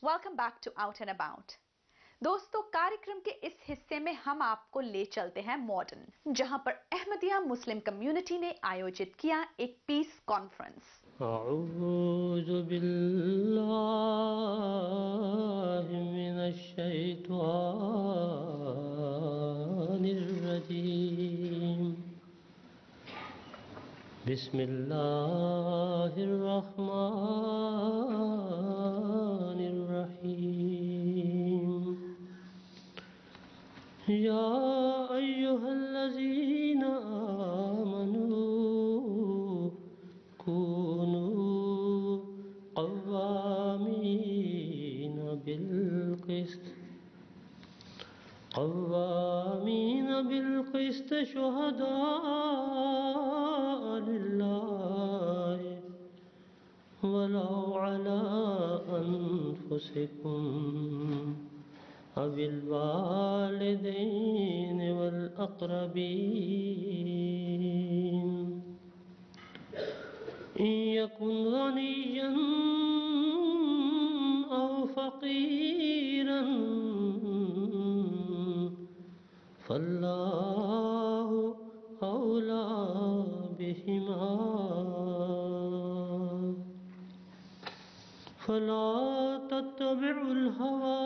Welcome back to out and about. दोस्तों, कार्यक्रम के इस हिस्से में हम आपको ले चलते हैं मॉडर्न, जहां पर अहमदिया मुस्लिम कम्युनिटी ने आयोजित किया एक पीस कॉन्फ्रेंस। अऊज़ु बिल्लाहि मिनश शैतानिर रजीम। बिस्मिल्लाहिर रहमानिर रहीम। या अय्युहल्लज़ीना आमनू कूनू क़व्वामीन बिल-क़िस्त शुहदाअ लिल्लाहि वलौ अला अनफुसिकुम अविल वालिदैन वल अक़रबीन। इन यकुन गनिय्यन औ फ़क़ीरन फ़ल्लाहु औला बिहिमा फ़ला तत्तबिउल हवा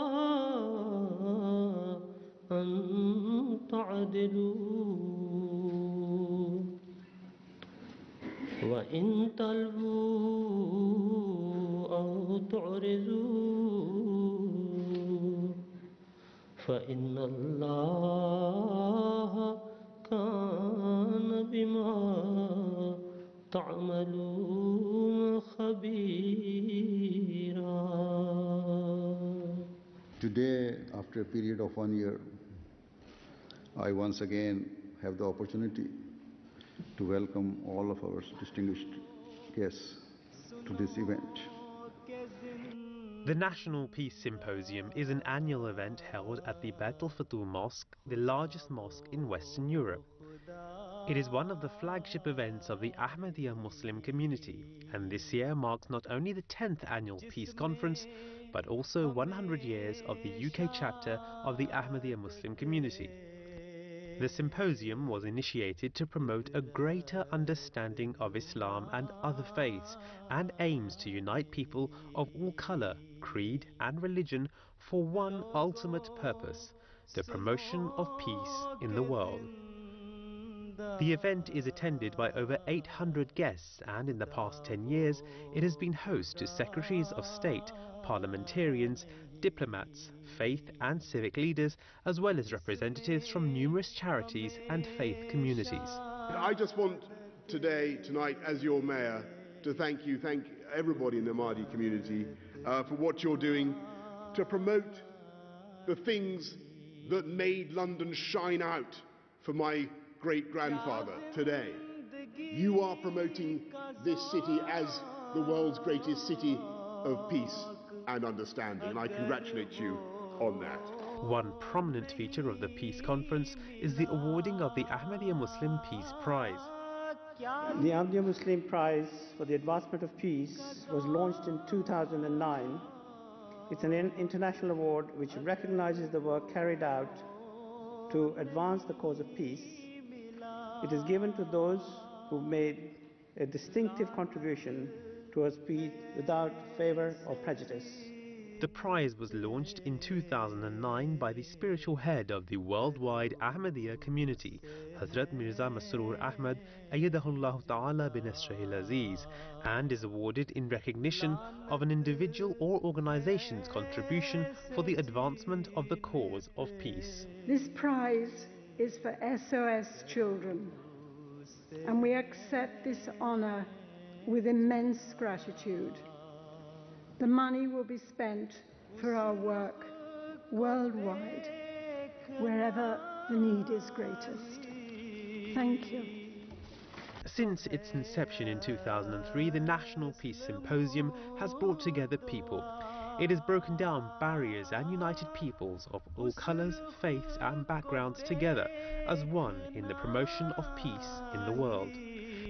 अन तअदिलू व इन तल्वू औ तुअरिज़ू फ़इन्नल्लाह कान बिमा तअमलून ख़बीरा। Today, after a period of 1 year, I once again have the opportunity to welcome all of our distinguished guests to this event. The National Peace Symposium is an annual event held at the Beit al-Futuh Mosque, the largest mosque in Western Europe. It is one of the flagship events of the Ahmadiyya Muslim community, and this year marks not only the 10th annual Peace Conference, but also 100 years of the UK chapter of the Ahmadiyya Muslim community. The symposium was initiated to promote a greater understanding of Islam and other faiths, and aims to unite people of all colour, creed and religion for one ultimate purpose: the promotion of peace in the world. The event is attended by over 800 guests, and in the past 10 years it has been host to Secretaries of State, parliamentarians, diplomats, faith and civic leaders, as well as representatives from numerous charities and faith communities. I just want tonight, as your mayor, to thank everybody in the Ahmadi community for what you're doing to promote the things that made London shine out for my great-grandfather today. You are promoting this city as the world's greatest city of peace and understanding, and I congratulate you on that. One prominent feature of the Peace Conference is the awarding of the Ahmadiyya Muslim Peace Prize. The Ahmadiyya Muslim Prize for the Advancement of Peace was launched in 2009. It's an international award which recognizes the work carried out to advance the cause of peace. It is given to those who made a distinctive contribution towards peace without favor or prejudice. The prize was launched in 2009 by the spiritual head of the worldwide Ahmadiyya community, Hazrat Mirza Masroor Ahmad Ayyadahullah Ta'ala bin Nasrihil Aziz, and is awarded in recognition of an individual or organization's contribution for the advancement of the cause of peace. This prize is for SOS children, and we accept this honor with immense gratitude. The money will be spent for our work worldwide, wherever the need is greatest. Thank you. Since its inception in 2003, the National Peace Symposium has brought together people. It has broken down barriers and united peoples of all colours, faiths and backgrounds together as one in the promotion of peace in the world.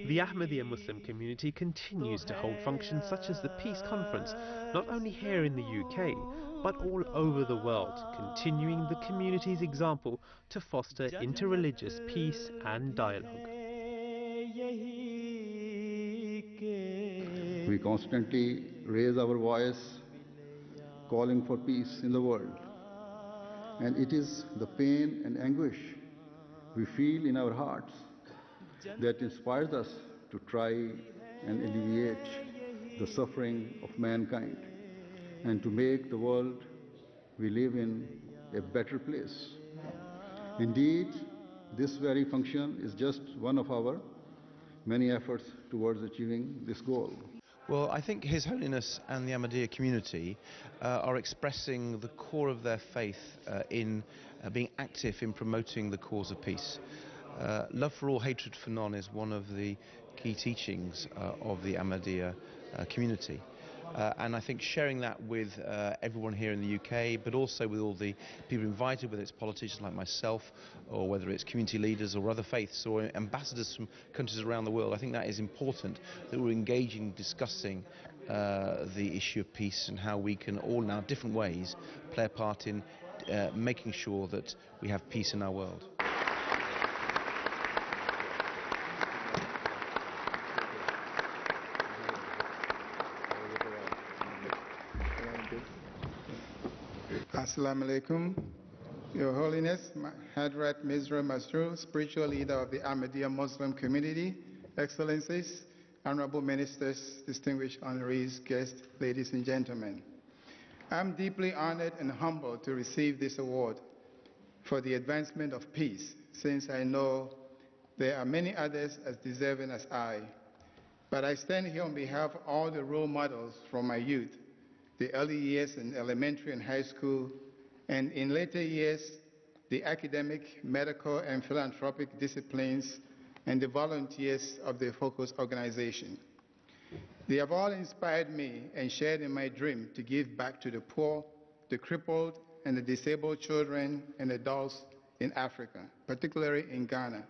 The Ahmadiyya Muslim community continues to hold functions such as the Peace Conference, not only here in the UK, but all over the world, continuing the community's example to foster interreligious peace and dialogue. We constantly raise our voice calling for peace in the world. And it is the pain and anguish we feel in our hearts that inspires us to try and alleviate the suffering of mankind and to make the world we live in a better place. Indeed, this very function is just one of our many efforts towards achieving this goal. Well, I think His Holiness and the Ahmadiyya community are expressing the core of their faith in being active in promoting the cause of peace. Love for all, hatred for none is one of the key teachings of the Ahmadiyya community. And I think sharing that with everyone here in the UK, but also with all the people invited, whether it's politicians like myself, or whether it's community leaders or other faiths, or ambassadors from countries around the world, I think that is important, that we're engaging, discussing the issue of peace and how we can all now, different ways, play a part in making sure that we have peace in our world. Assalamu alaikum. Your Holiness, Hadrat Mizra Masroor, spiritual leader of the Ahmadiyya Muslim community, Excellencies, Honorable Ministers, distinguished honorees, guests, ladies and gentlemen. I'm deeply honored and humbled to receive this award for the advancement of peace, since I know there are many others as deserving as I. But I stand here on behalf of all the role models from my youth, the early years in elementary and high school, and in later years, the academic, medical, and philanthropic disciplines, and the volunteers of the Focus organization. They have all inspired me and shared in my dream to give back to the poor, the crippled, and the disabled children and adults in Africa, particularly in Ghana.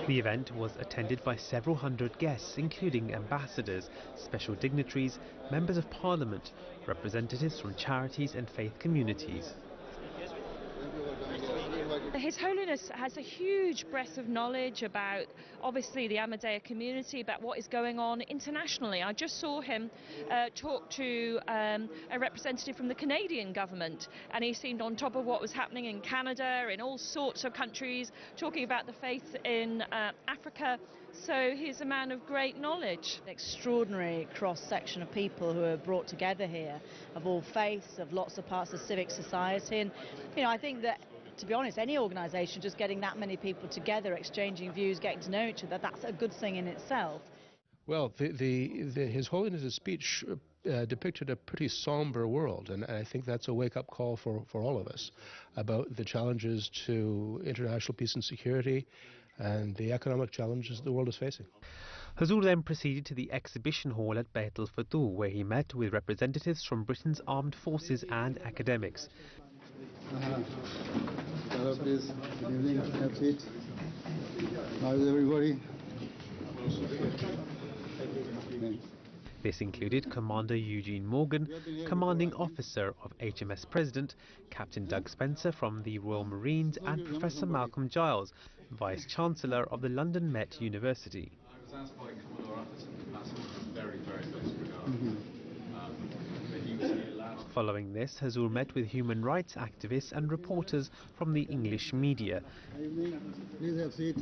The event was attended by several hundred guests, including ambassadors, special dignitaries, members of parliament, representatives from charities and faith communities. His Holiness has a huge breadth of knowledge about, obviously, the Ahmadiyya community, about what is going on internationally. I just saw him talk to a representative from the Canadian government, and he seemed on top of what was happening in Canada, in all sorts of countries, talking about the faith in Africa. So he's a man of great knowledge. An extraordinary cross-section of people who are brought together here, of all faiths, of lots of parts of civic society. And, you know, I think that, to be honest, any organisation just getting that many people together, exchanging views, getting to know each other, that's a good thing in itself. Well, His Holiness's speech depicted a pretty somber world, and I think that's a wake-up call for all of us about the challenges to international peace and security and the economic challenges the world is facing. Huzur then proceeded to the exhibition hall at Beit al-Futuh, where he met with representatives from Britain's armed forces and academics. Hello, please. Good evening. Have a seat. How's everybody? This included Commander Eugene Morgan, commanding officer of HMS President, Captain Doug Spencer from the Royal Marines, and Professor Malcolm Giles, Vice Chancellor of the London Met University. I was asked by Commodore Atherton to pass on very, very best regards. He was here last. Following this, Huzur met with human rights activists and reporters from the English media. Please have a seat.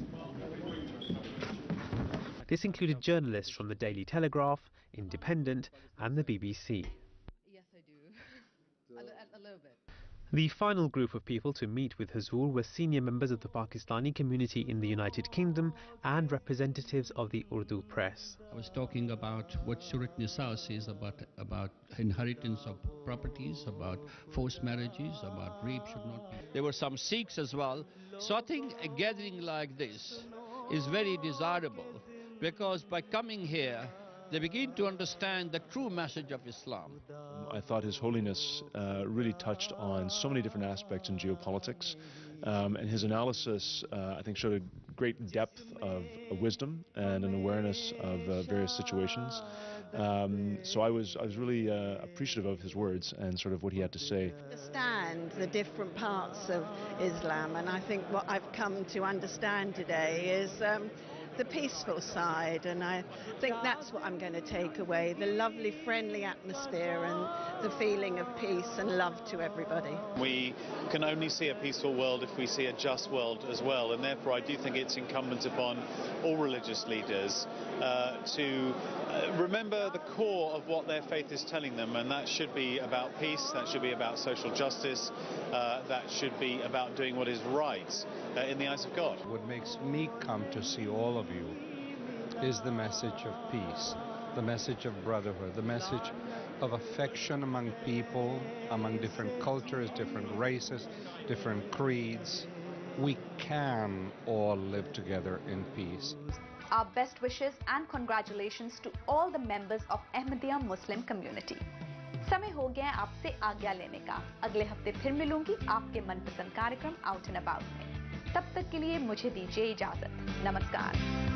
This included journalists from the Daily Telegraph, Independent, and the BBC. Yes, I do. A little bit. The final group of people to meet with Huzur were senior members of the Pakistani community in the United Kingdom and representatives of the Urdu press. I was talking about what Surat Nisa says about inheritance of properties, about forced marriages, about rape should not be. There were some Sikhs as well. So I think a gathering like this is very desirable, because by coming here they begin to understand the true message of Islam. I thought His Holiness really touched on so many different aspects in geopolitics, and his analysis, I think, showed a great depth of wisdom and an awareness of various situations. So I was really appreciative of his words and sort of what he had to say. Understand the different parts of Islam, and I think what I've come to understand today is the peaceful side, and I think that's what I'm going to take away, the lovely friendly atmosphere and the feeling of peace and love to everybody. We can only see a peaceful world if we see a just world as well, and therefore I do think it's incumbent upon all religious leaders to remember the core of what their faith is telling them, and that should be about peace, that should be about social justice, that should be about doing what is right in the eyes of God. What makes me come to see all of you is the message of peace, the message of brotherhood, the message of affection among people, among different cultures, different races, different creeds. We can all live together in peace. Our best wishes and congratulations to all the members of Ahmadiyya Muslim community. समय हो गया है आपसे आज्ञा लेने का। अगले हफ्ते फिर मिलूंगी आपके मनपसंद कार्यक्रम आउट एंड अबाउट में। तब तक के लिए मुझे दीजिए इजाजत। नमस्कार।